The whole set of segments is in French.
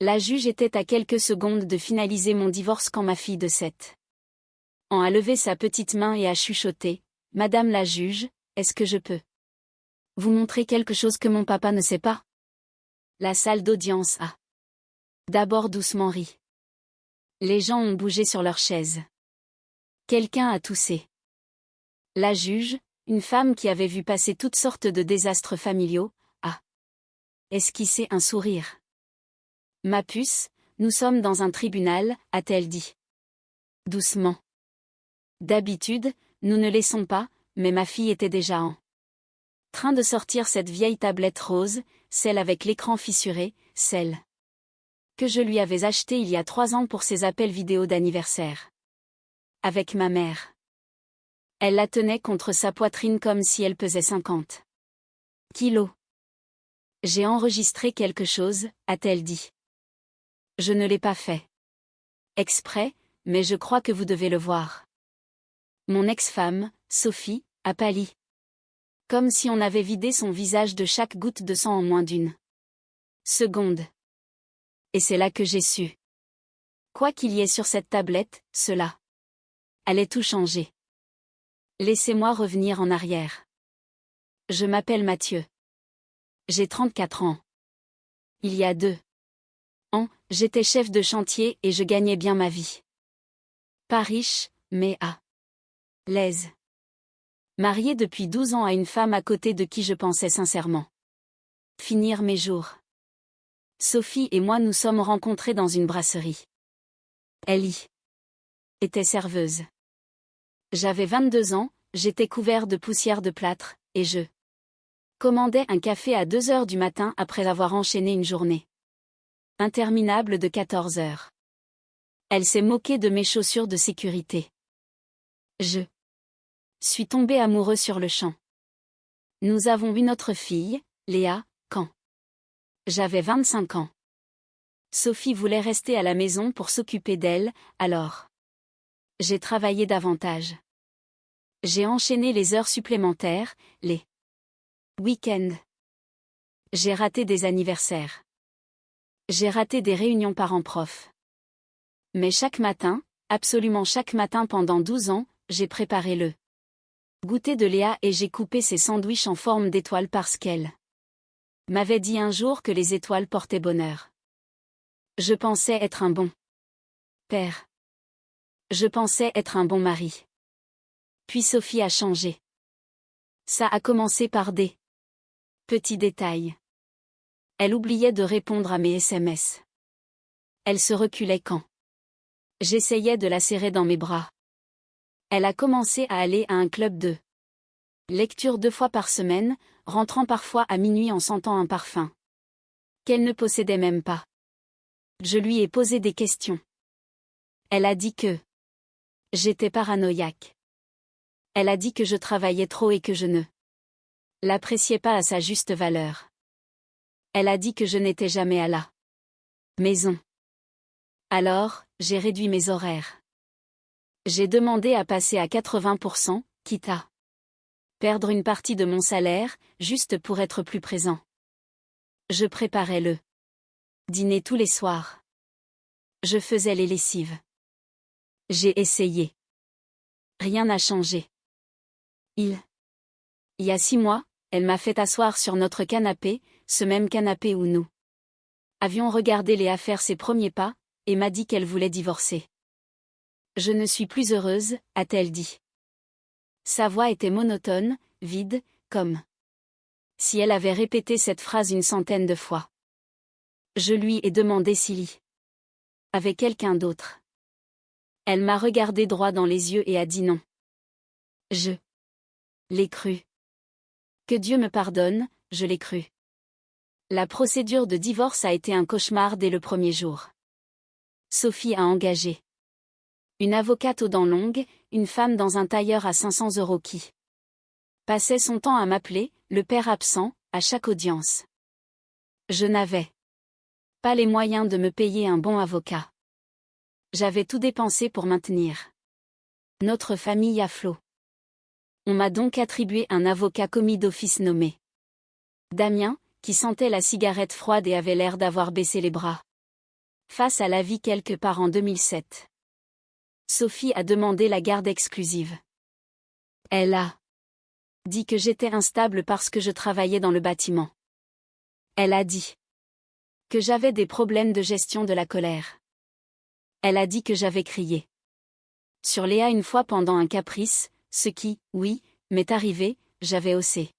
La juge était à quelques secondes de finaliser mon divorce quand ma fille de 7 ans a levé sa petite main et a chuchoté. « Madame la juge, est-ce que je peux vous montrer quelque chose que mon papa ne sait pas ?» La salle d'audience a d'abord doucement ri. Les gens ont bougé sur leurs chaises. Quelqu'un a toussé. La juge, une femme qui avait vu passer toutes sortes de désastres familiaux, a esquissé un sourire. « Ma puce, nous sommes dans un tribunal, a-t-elle dit. Doucement. D'habitude, nous ne laissons pas, mais ma fille était déjà en train de sortir cette vieille tablette rose, celle avec l'écran fissuré, celle que je lui avais achetée il y a 3 ans pour ses appels vidéo d'anniversaire. Avec ma mère. Elle la tenait contre sa poitrine comme si elle pesait 50 kilos. J'ai enregistré quelque chose, a-t-elle dit. Je ne l'ai pas fait exprès, mais je crois que vous devez le voir. Mon ex-femme, Sophie, a pâli. Comme si on avait vidé son visage de chaque goutte de sang en moins d'une seconde. Et c'est là que j'ai su. Quoi qu'il y ait sur cette tablette, cela allait tout changer. Laissez-moi revenir en arrière. Je m'appelle Mathieu. J'ai 34 ans. Il y a 2 ans, j'étais chef de chantier et je gagnais bien ma vie. Pas riche, mais à l'aise. Marié depuis 12 ans à une femme à côté de qui je pensais sincèrement finir mes jours. Sophie et moi nous sommes rencontrés dans une brasserie. Elle y était serveuse. J'avais 22 ans, j'étais couvert de poussière de plâtre, et je commandais un café à 2 heures du matin après avoir enchaîné une journée interminable de 14 heures. Elle s'est moquée de mes chaussures de sécurité. Je suis tombé amoureux sur le champ. Nous avons eu notre fille, Léa, quand j'avais 25 ans. Sophie voulait rester à la maison pour s'occuper d'elle, alors j'ai travaillé davantage. J'ai enchaîné les heures supplémentaires, les week-ends. J'ai raté des anniversaires. J'ai raté des réunions parents-prof. Mais chaque matin, absolument chaque matin pendant 12 ans, j'ai préparé le goûter de Léa et j'ai coupé ses sandwichs en forme d'étoile parce qu'elle m'avait dit un jour que les étoiles portaient bonheur. Je pensais être un bon père. Je pensais être un bon mari. Puis Sophie a changé. Ça a commencé par des petits détails. Elle oubliait de répondre à mes SMS. Elle se reculait quand j'essayais de la serrer dans mes bras. Elle a commencé à aller à un club de lecture 2 fois par semaine, rentrant parfois à minuit en sentant un parfum qu'elle ne possédait même pas. Je lui ai posé des questions. Elle a dit que j'étais paranoïaque. Elle a dit que je travaillais trop et que je ne l'appréciais pas à sa juste valeur. Elle a dit que je n'étais jamais à la maison. Alors, j'ai réduit mes horaires. J'ai demandé à passer à 80%, quitte à perdre une partie de mon salaire, juste pour être plus présent. Je préparais le dîner tous les soirs. Je faisais les lessives. J'ai essayé. Rien n'a changé. Il y a 6 mois, elle m'a fait asseoir sur notre canapé, ce même canapé où nous avions regardé Léa faire ses premiers pas, et m'a dit qu'elle voulait divorcer. Je ne suis plus heureuse, a-t-elle dit. Sa voix était monotone, vide, comme si elle avait répété cette phrase une centaine de fois. Je lui ai demandé s'il y avait quelqu'un d'autre. Elle m'a regardé droit dans les yeux et a dit non. Je l'ai cru. Que Dieu me pardonne, je l'ai cru. La procédure de divorce a été un cauchemar dès le premier jour. Sophie a engagé une avocate aux dents longues, une femme dans un tailleur à 500 € qui passait son temps à m'appeler, le père absent, à chaque audience. Je n'avais pas les moyens de me payer un bon avocat. J'avais tout dépensé pour maintenir notre famille à flot. On m'a donc attribué un avocat commis d'office nommé Damien, qui sentait la cigarette froide et avait l'air d'avoir baissé les bras. Face à l'avis quelque part en 2007. Sophie a demandé la garde exclusive. Elle a dit que j'étais instable parce que je travaillais dans le bâtiment. Elle a dit que j'avais des problèmes de gestion de la colère. Elle a dit que j'avais crié sur Léa une fois pendant un caprice, ce qui, oui, m'est arrivé, j'avais haussé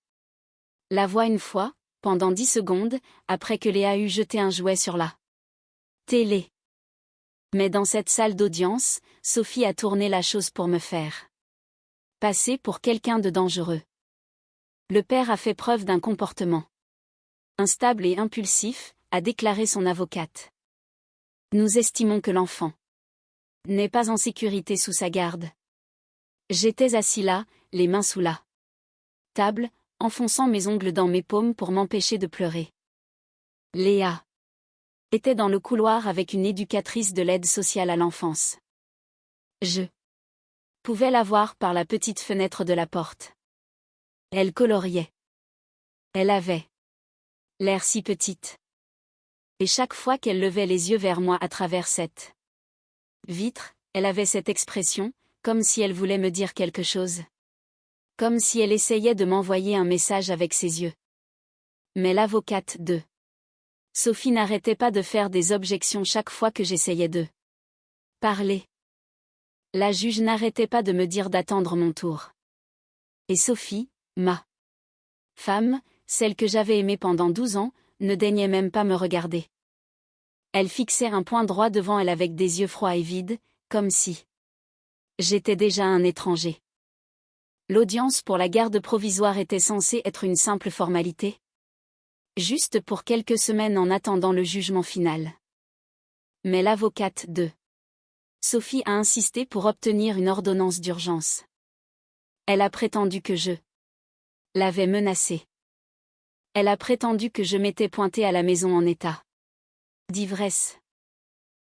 la voix une fois, pendant 10 secondes, après que Léa eut jeté un jouet sur la télé. Mais dans cette salle d'audience, Sophie a tourné la chose pour me faire passer pour quelqu'un de dangereux. Le père a fait preuve d'un comportement instable et impulsif, a déclaré son avocate. Nous estimons que l'enfant n'est pas en sécurité sous sa garde. J'étais assis là, les mains sous la table, enfonçant mes ongles dans mes paumes pour m'empêcher de pleurer. Léa était dans le couloir avec une éducatrice de l'aide sociale à l'enfance. Je pouvais la voir par la petite fenêtre de la porte. Elle coloriait. Elle avait l'air si petite. Et chaque fois qu'elle levait les yeux vers moi à travers cette vitre, elle avait cette expression, comme si elle voulait me dire quelque chose. Comme si elle essayait de m'envoyer un message avec ses yeux. Mais l'avocate de Sophie n'arrêtait pas de faire des objections chaque fois que j'essayais de parler. La juge n'arrêtait pas de me dire d'attendre mon tour. Et Sophie, ma femme, celle que j'avais aimée pendant 12 ans, ne daignait même pas me regarder. Elle fixait un point droit devant elle avec des yeux froids et vides, comme si j'étais déjà un étranger. L'audience pour la garde provisoire était censée être une simple formalité. Juste pour quelques semaines en attendant le jugement final. Mais l'avocate de Sophie a insisté pour obtenir une ordonnance d'urgence. Elle a prétendu que je l'avais menacée. Elle a prétendu que je m'étais pointée à la maison en état d'ivresse.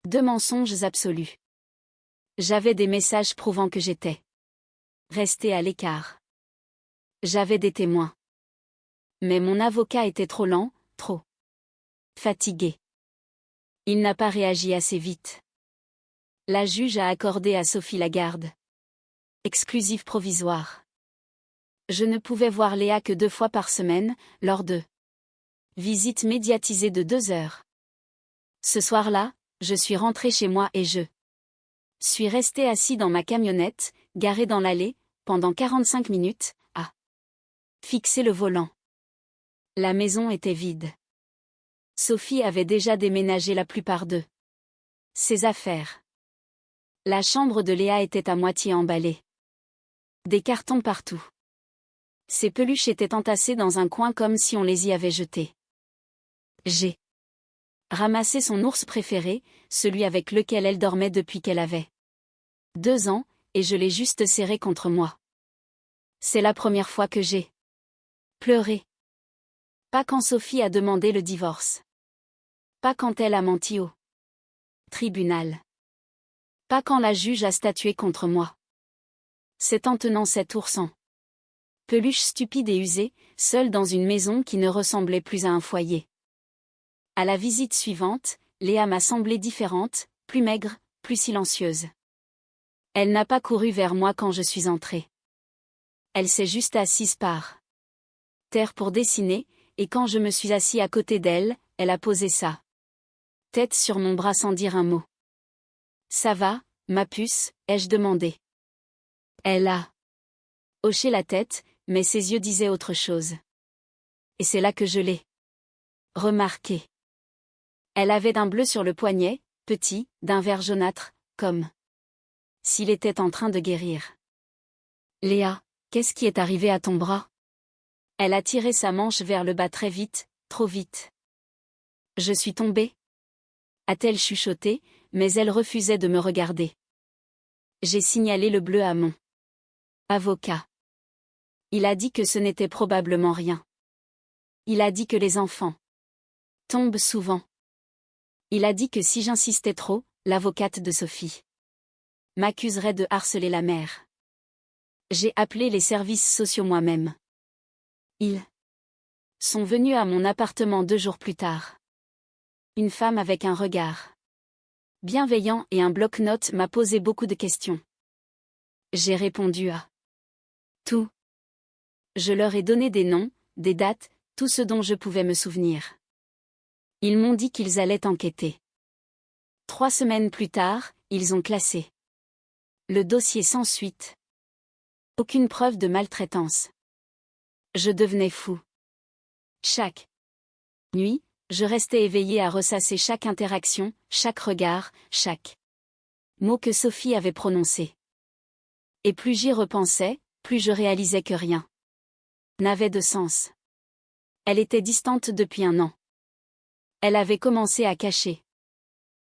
De mensonges absolus. J'avais des messages prouvant que j'étais restée à l'écart. J'avais des témoins. Mais mon avocat était trop lent, trop fatigué. Il n'a pas réagi assez vite. La juge a accordé à Sophie la garde exclusive provisoire. Je ne pouvais voir Léa que 2 fois par semaine, lors de visites médiatisées de 2 heures. Ce soir-là, je suis rentrée chez moi et je suis resté assis dans ma camionnette, garée dans l'allée, pendant 45 minutes, à fixer le volant. La maison était vide. Sophie avait déjà déménagé la plupart de ses affaires. La chambre de Léa était à moitié emballée. Des cartons partout. Ses peluches étaient entassées dans un coin comme si on les y avait jetées. J'ai ramassé son ours préféré, celui avec lequel elle dormait depuis qu'elle avait 2 ans, et je l'ai juste serré contre moi. C'est la première fois que j'ai pleuré. Pas quand Sophie a demandé le divorce. Pas quand elle a menti au tribunal. Pas quand la juge a statué contre moi. C'est en tenant cet ours en peluche stupide et usée, seule dans une maison qui ne ressemblait plus à un foyer. À la visite suivante, Léa m'a semblé différente, plus maigre, plus silencieuse. Elle n'a pas couru vers moi quand je suis entrée. Elle s'est juste assise par terre pour dessiner, et quand je me suis assis à côté d'elle, elle a posé sa tête sur mon bras sans dire un mot. Ça va, ma puce, ai-je demandé. Elle a hoché la tête, mais ses yeux disaient autre chose. Et c'est là que je l'ai remarqué. Elle avait d'un bleu sur le poignet, petit, d'un vert jaunâtre, comme s'il était en train de guérir. Léa, qu'est-ce qui est arrivé à ton bras? Elle a tiré sa manche vers le bas très vite, trop vite. Je suis tombée? A-t-elle chuchoté, mais elle refusait de me regarder. J'ai signalé le bleu à mon avocat. Il a dit que ce n'était probablement rien. Il a dit que les enfants tombent souvent. Il a dit que si j'insistais trop, l'avocate de Sophie m'accuserait de harceler la mère. J'ai appelé les services sociaux moi-même. Ils sont venus à mon appartement 2 jours plus tard. Une femme avec un regard bienveillant et un bloc-notes m'a posé beaucoup de questions. J'ai répondu à tout. Je leur ai donné des noms, des dates, tout ce dont je pouvais me souvenir. Ils m'ont dit qu'ils allaient enquêter. 3 semaines plus tard, ils ont classé le dossier sans suite. Aucune preuve de maltraitance. Je devenais fou. Chaque nuit, je restais éveillée à ressasser chaque interaction, chaque regard, chaque mot que Sophie avait prononcé. Et plus j'y repensais, plus je réalisais que rien n'avait de sens. Elle était distante depuis 1 an. Elle avait commencé à cacher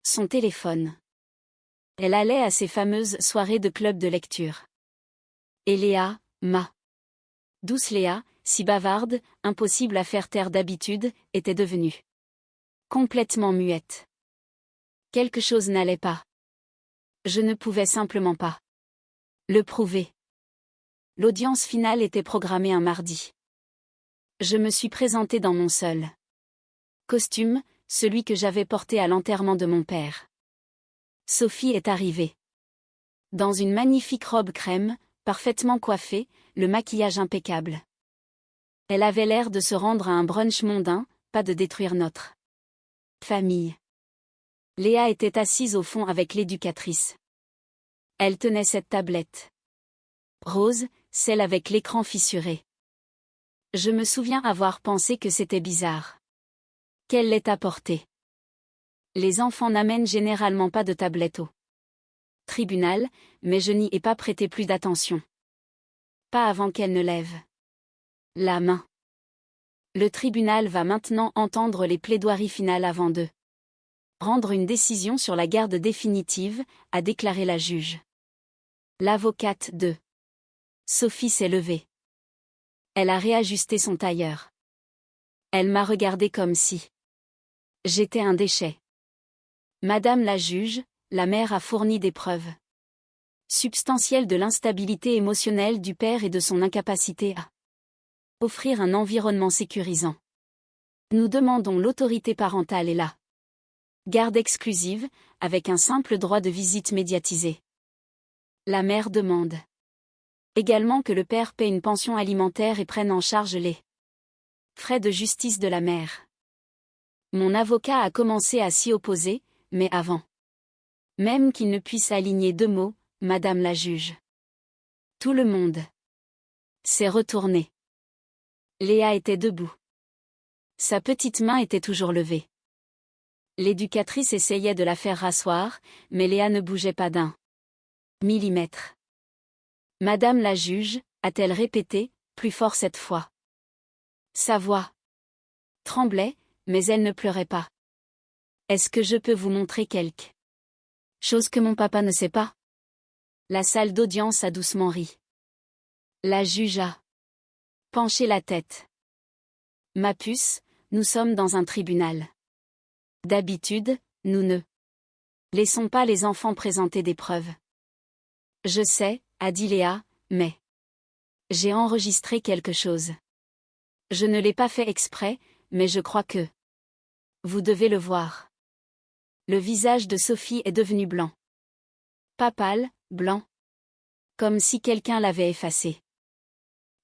son téléphone. Elle allait à ses fameuses soirées de club de lecture. Et Léa, ma douce Léa, si bavarde, impossible à faire taire d'habitude, était devenue complètement muette. Quelque chose n'allait pas. Je ne pouvais simplement pas le prouver. L'audience finale était programmée un mardi. Je me suis présentée dans mon seul costume, celui que j'avais porté à l'enterrement de mon père. Sophie est arrivée. Dans une magnifique robe crème, parfaitement coiffée, le maquillage impeccable. Elle avait l'air de se rendre à un brunch mondain, pas de détruire notre famille. Léa était assise au fond avec l'éducatrice. Elle tenait cette tablette rose, celle avec l'écran fissuré. Je me souviens avoir pensé que c'était bizarre qu'elle l'ait apportée. Les enfants n'amènent généralement pas de tablette au tribunal, mais je n'y ai pas prêté plus d'attention. Pas avant qu'elle ne lève la main. Le tribunal va maintenant entendre les plaidoiries finales avant de rendre une décision sur la garde définitive, a déclaré la juge. L'avocate de Sophie s'est levée. Elle a réajusté son tailleur. Elle m'a regardé comme si j'étais un déchet. Madame la juge, la mère a fourni des preuves substantielles de l'instabilité émotionnelle du père et de son incapacité à offrir un environnement sécurisant. Nous demandons l'autorité parentale et la garde exclusive, avec un simple droit de visite médiatisé. La mère demande également que le père paie une pension alimentaire et prenne en charge les frais de justice de la mère. Mon avocat a commencé à s'y opposer, mais avant même qu'il ne puisse aligner 2 mots, Madame la juge. Tout le monde s'est retourné. Léa était debout. Sa petite main était toujours levée. L'éducatrice essayait de la faire rasseoir, mais Léa ne bougeait pas d'1 millimètre. Madame la juge, a-t-elle répété, plus fort cette fois. Sa voix tremblait, mais elle ne pleurait pas. Est-ce que je peux vous montrer quelque chose que mon papa ne sait pas? La salle d'audience a doucement ri. La juge a penché la tête. Ma puce, nous sommes dans un tribunal. D'habitude, nous ne laissons pas les enfants présenter des preuves. Je sais, a dit Léa, mais j'ai enregistré quelque chose. Je ne l'ai pas fait exprès, mais je crois que vous devez le voir. Le visage de Sophie est devenu blanc. Pas pâle, blanc. Comme si quelqu'un l'avait effacé.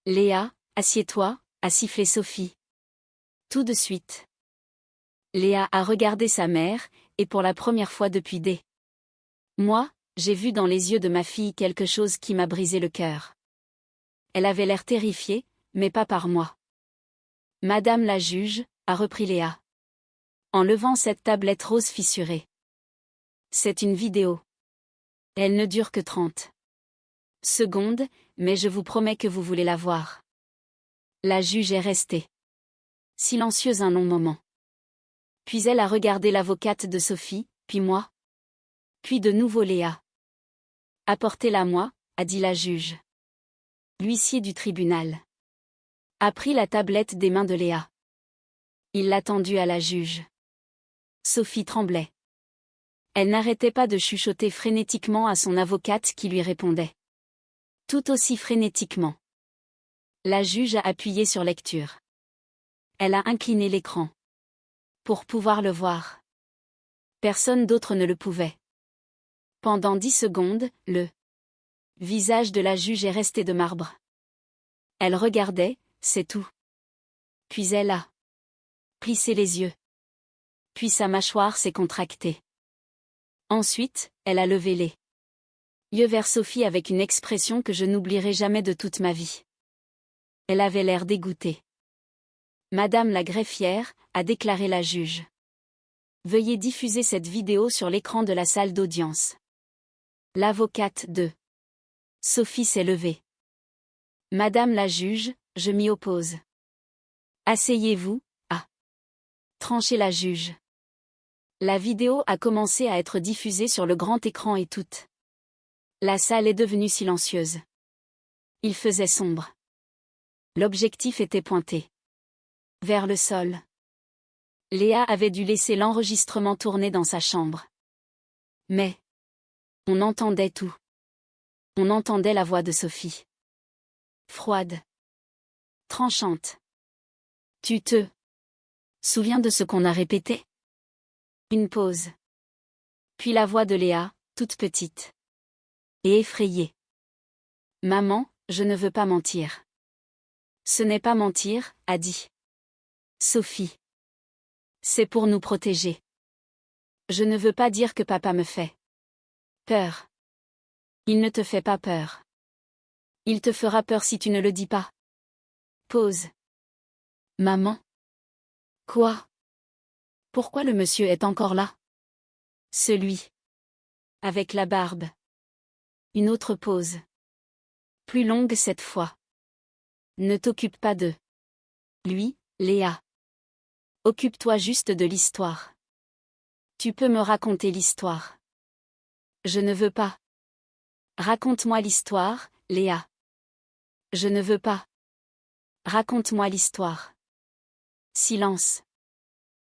Léa, assieds-toi, a sifflé Sophie. Tout de suite. Léa a regardé sa mère, et pour la première fois depuis des mois, j'ai vu dans les yeux de ma fille quelque chose qui m'a brisé le cœur. Elle avait l'air terrifiée, mais pas par moi. Madame la juge, a repris Léa. En levant cette tablette rose fissurée. C'est une vidéo. Elle ne dure que 30 secondes, mais je vous promets que vous voulez la voir. La juge est restée silencieuse un long moment. Puis elle a regardé l'avocate de Sophie, puis moi. Puis de nouveau Léa. Apportez-la-moi, a dit la juge. L'huissier du tribunal a pris la tablette des mains de Léa. Il l'a tendue à la juge. Sophie tremblait. Elle n'arrêtait pas de chuchoter frénétiquement à son avocate qui lui répondait. Tout aussi frénétiquement. La juge a appuyé sur lecture. Elle a incliné l'écran. Pour pouvoir le voir. Personne d'autre ne le pouvait. Pendant 10 secondes, le visage de la juge est resté de marbre. Elle regardait, c'est tout. Puis elle a plissé les yeux. Puis sa mâchoire s'est contractée. Ensuite, elle a levé les yeux vers Sophie avec une expression que je n'oublierai jamais de toute ma vie. Elle avait l'air dégoûtée. Madame la greffière, a déclaré la juge. Veuillez diffuser cette vidéo sur l'écran de la salle d'audience. L'avocate de Sophie s'est levée. Madame la juge, je m'y oppose. Asseyez-vous, a tranché la juge. La vidéo a commencé à être diffusée sur le grand écran et toute la salle est devenue silencieuse. Il faisait sombre. L'objectif était pointé vers le sol. Léa avait dû laisser l'enregistrement tourner dans sa chambre. Mais on entendait tout. On entendait la voix de Sophie. Froide. Tranchante. Tu te souviens de ce qu'on a répété? Une pause. Puis la voix de Léa, toute petite. Et effrayée. Maman, je ne veux pas mentir. Ce n'est pas mentir, a dit Sophie. C'est pour nous protéger. Je ne veux pas dire que papa me fait peur. Il ne te fait pas peur. Il te fera peur si tu ne le dis pas. Pause. Maman. Quoi? Pourquoi le monsieur est encore là? Celui avec la barbe. Une autre pause. Plus longue cette fois. Ne t'occupe pas de lui, Léa. Occupe-toi juste de l'histoire. Tu peux me raconter l'histoire. Je ne veux pas. Raconte-moi l'histoire, Léa. Je ne veux pas. Raconte-moi l'histoire. Silence.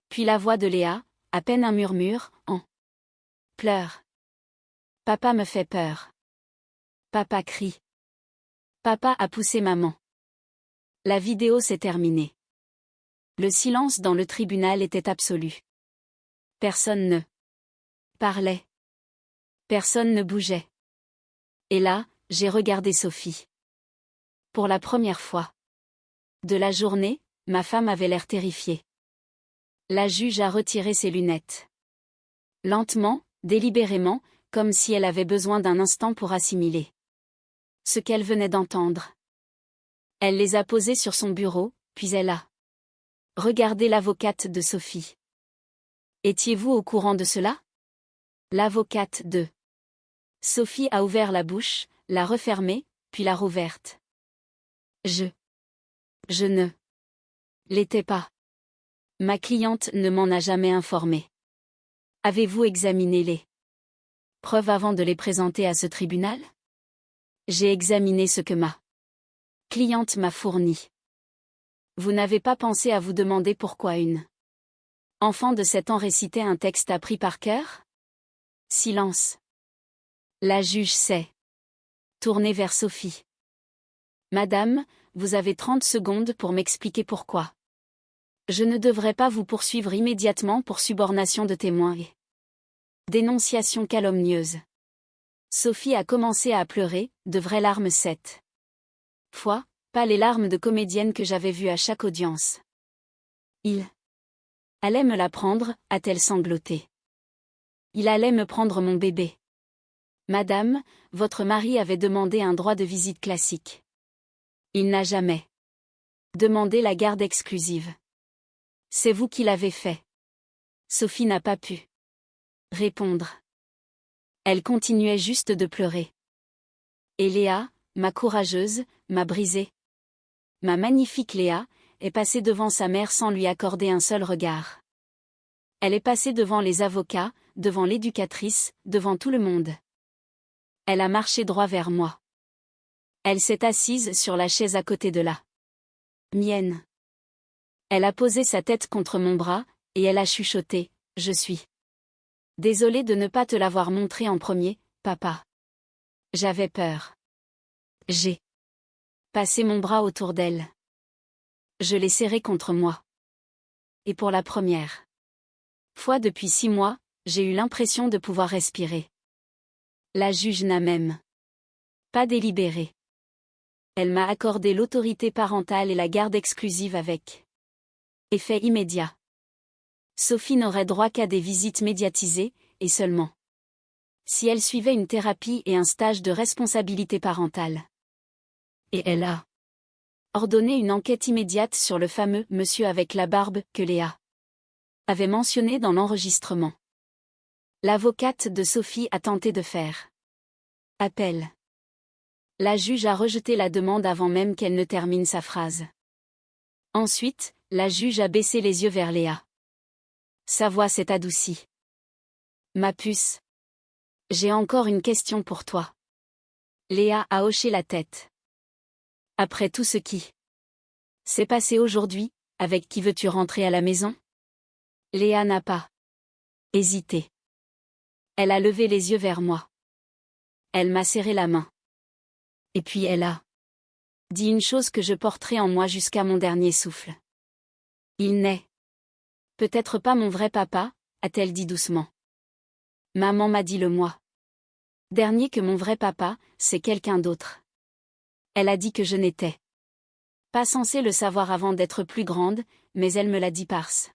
Puis la voix de Léa, à peine un murmure, en pleurs. Papa me fait peur. Papa crie. Papa a poussé maman. La vidéo s'est terminée. Le silence dans le tribunal était absolu. Personne ne parlait. Personne ne bougeait. Et là, j'ai regardé Sophie. Pour la première fois de la journée, ma femme avait l'air terrifiée. La juge a retiré ses lunettes. Lentement, délibérément, comme si elle avait besoin d'un instant pour assimiler ce qu'elle venait d'entendre. Elle les a posées sur son bureau, puis elle a regardé l'avocate de Sophie. Étiez-vous au courant de cela? L'avocate de Sophie a ouvert la bouche, l'a refermée, puis l'a rouverte. Je ne l'étais pas. Ma cliente ne m'en a jamais informé. Avez-vous examiné les preuves avant de les présenter à ce tribunal? J'ai examiné ce que ma cliente m'a fourni. Vous n'avez pas pensé à vous demander pourquoi une enfant de 7 ans récitait un texte appris par cœur? Silence. La juge s'est tournée vers Sophie. Madame, vous avez 30 secondes pour m'expliquer pourquoi. Je ne devrais pas vous poursuivre immédiatement pour subornation de témoins et dénonciation calomnieuse. Sophie a commencé à pleurer, de vraies larmes cette fois, pas les larmes de comédienne que j'avais vues à chaque audience. Il allait me la prendre, a-t-elle sangloté. Il allait me prendre mon bébé. Madame, votre mari avait demandé un droit de visite classique. Il n'a jamais demandé la garde exclusive. C'est vous qui l'avez fait. Sophie n'a pas pu répondre. Elle continuait juste de pleurer. Et Léa, ma courageuse, m'a brisée. Ma magnifique Léa, est passée devant sa mère sans lui accorder un seul regard. Elle est passée devant les avocats, devant l'éducatrice, devant tout le monde. Elle a marché droit vers moi. Elle s'est assise sur la chaise à côté de la mienne. Elle a posé sa tête contre mon bras, et elle a chuchoté, « Je suis désolée de ne pas te l'avoir montré en premier, papa. J'avais peur. » J'ai passé mon bras autour d'elle. Je l'ai serrée contre moi. Et pour la première fois depuis 6 mois, j'ai eu l'impression de pouvoir respirer. La juge n'a même pas délibéré. Elle m'a accordé l'autorité parentale et la garde exclusive avec effet immédiat. Sophie n'aurait droit qu'à des visites médiatisées, et seulement si elle suivait une thérapie et un stage de responsabilité parentale. Et elle a ordonné une enquête immédiate sur le fameux « monsieur avec la barbe » que Léa avait mentionné dans l'enregistrement. L'avocate de Sophie a tenté de faire appel. La juge a rejeté la demande avant même qu'elle ne termine sa phrase. Ensuite, la juge a baissé les yeux vers Léa. Sa voix s'est adoucie. Ma puce. J'ai encore une question pour toi. Léa a hoché la tête. Après tout ce qui s'est passé aujourd'hui, avec qui veux-tu rentrer à la maison? Léa n'a pas hésité. Elle a levé les yeux vers moi. Elle m'a serré la main. Et puis elle a dit une chose que je porterai en moi jusqu'à mon dernier souffle. Il n'est peut-être pas mon vrai papa, a-t-elle dit doucement. Maman m'a dit le mois dernier que mon vrai papa, c'est quelqu'un d'autre. Elle a dit que je n'étais pas censée le savoir avant d'être plus grande, mais elle me l'a dit parce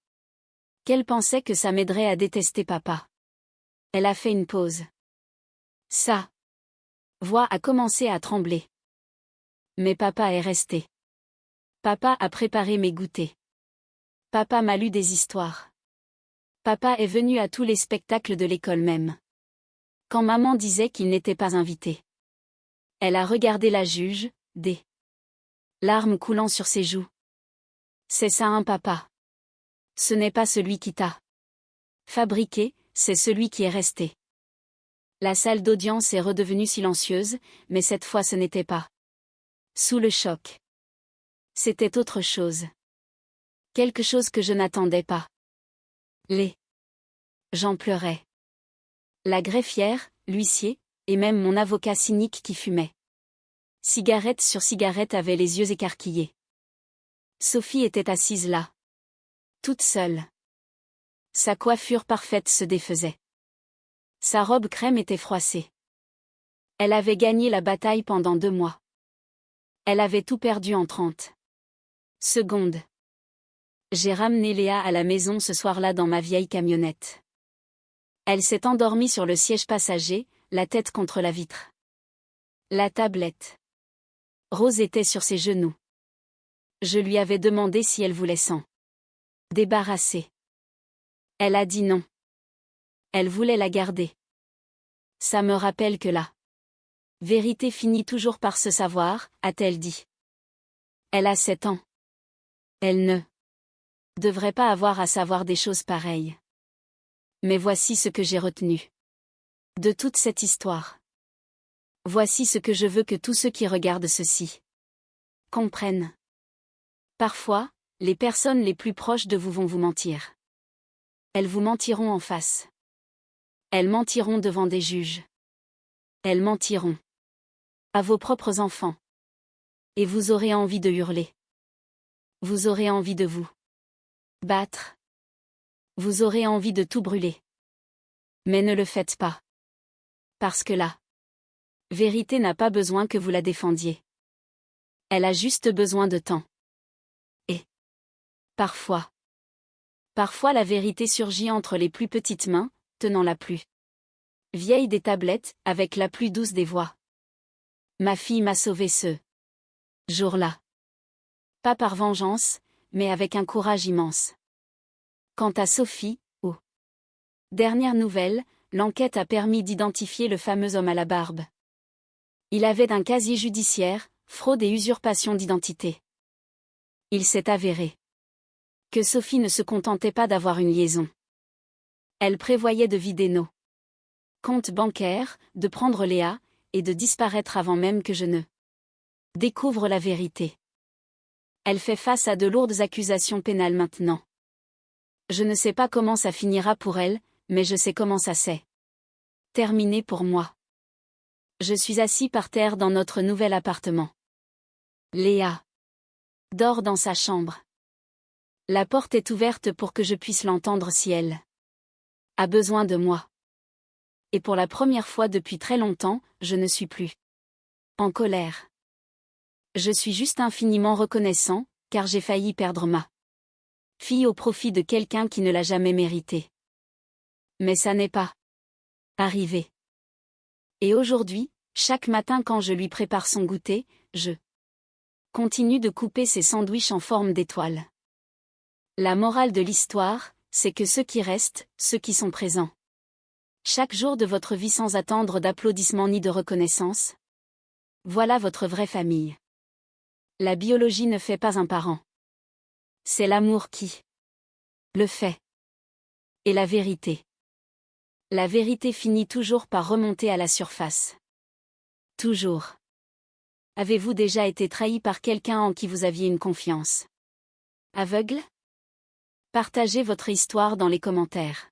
qu'elle pensait que ça m'aiderait à détester papa. Elle a fait une pause. Sa voix a commencé à trembler. Mais papa est resté. Papa a préparé mes goûters. Papa m'a lu des histoires. Papa est venu à tous les spectacles de l'école même. Quand maman disait qu'il n'était pas invité. Elle a regardé la juge, des larmes coulant sur ses joues. C'est ça un papa. Ce n'est pas celui qui t'a fabriqué, c'est celui qui est resté. La salle d'audience est redevenue silencieuse, mais cette fois ce n'était pas sous le choc. C'était autre chose. Quelque chose que je n'attendais pas. Les gens pleuraient. La greffière, l'huissier, et même mon avocat cynique qui fumait cigarette sur cigarette avait les yeux écarquillés. Sophie était assise là. Toute seule. Sa coiffure parfaite se défaisait. Sa robe crème était froissée. Elle avait gagné la bataille pendant 2 mois. Elle avait tout perdu en 30 secondes. J'ai ramené Léa à la maison ce soir-là dans ma vieille camionnette. Elle s'est endormie sur le siège passager, la tête contre la vitre. La tablette Rose était sur ses genoux. Je lui avais demandé si elle voulait s'en débarrasser. Elle a dit non. Elle voulait la garder. Ça me rappelle que la vérité finit toujours par se savoir, a-t-elle dit. Elle a 7 ans. Elle ne devrait pas avoir à savoir des choses pareilles. Mais voici ce que j'ai retenu de toute cette histoire. Voici ce que je veux que tous ceux qui regardent ceci comprennent. Parfois, les personnes les plus proches de vous vont vous mentir. Elles vous mentiront en face. Elles mentiront devant des juges. Elles mentiront à vos propres enfants. Et vous aurez envie de hurler. Vous aurez envie de vous battre. Vous aurez envie de tout brûler. Mais ne le faites pas. Parce que la vérité n'a pas besoin que vous la défendiez. Elle a juste besoin de temps. Et parfois la vérité surgit entre les plus petites mains, tenant la plus vieille des tablettes, avec la plus douce des voix. Ma fille m'a sauvé ce jour-là. Pas par vengeance, mais avec un courage immense. Quant à Sophie, aux dernières nouvelles, l'enquête a permis d'identifier le fameux homme à la barbe. Il avait d'un casier judiciaire, fraude et usurpation d'identité. Il s'est avéré que Sophie ne se contentait pas d'avoir une liaison. Elle prévoyait de vider nos comptes bancaires, de prendre Léa, et de disparaître avant même que je ne découvre la vérité. Elle fait face à de lourdes accusations pénales maintenant. Je ne sais pas comment ça finira pour elle, mais je sais comment ça s'est terminé pour moi. Je suis assis par terre dans notre nouvel appartement. Léa dort dans sa chambre. La porte est ouverte pour que je puisse l'entendre si elle a besoin de moi. Et pour la première fois depuis très longtemps, je ne suis plus en colère. Je suis juste infiniment reconnaissant, car j'ai failli perdre ma fille au profit de quelqu'un qui ne l'a jamais mérité. Mais ça n'est pas arrivé. Et aujourd'hui, chaque matin quand je lui prépare son goûter, je continue de couper ses sandwichs en forme d'étoile. La morale de l'histoire, c'est que ceux qui restent, ceux qui sont présents chaque jour de votre vie sans attendre d'applaudissements ni de reconnaissance, voilà votre vraie famille. La biologie ne fait pas un parent. C'est l'amour qui le fait. Et la vérité. La vérité finit toujours par remonter à la surface. Toujours. Avez-vous déjà été trahi par quelqu'un en qui vous aviez une confiance aveugle? Partagez votre histoire dans les commentaires.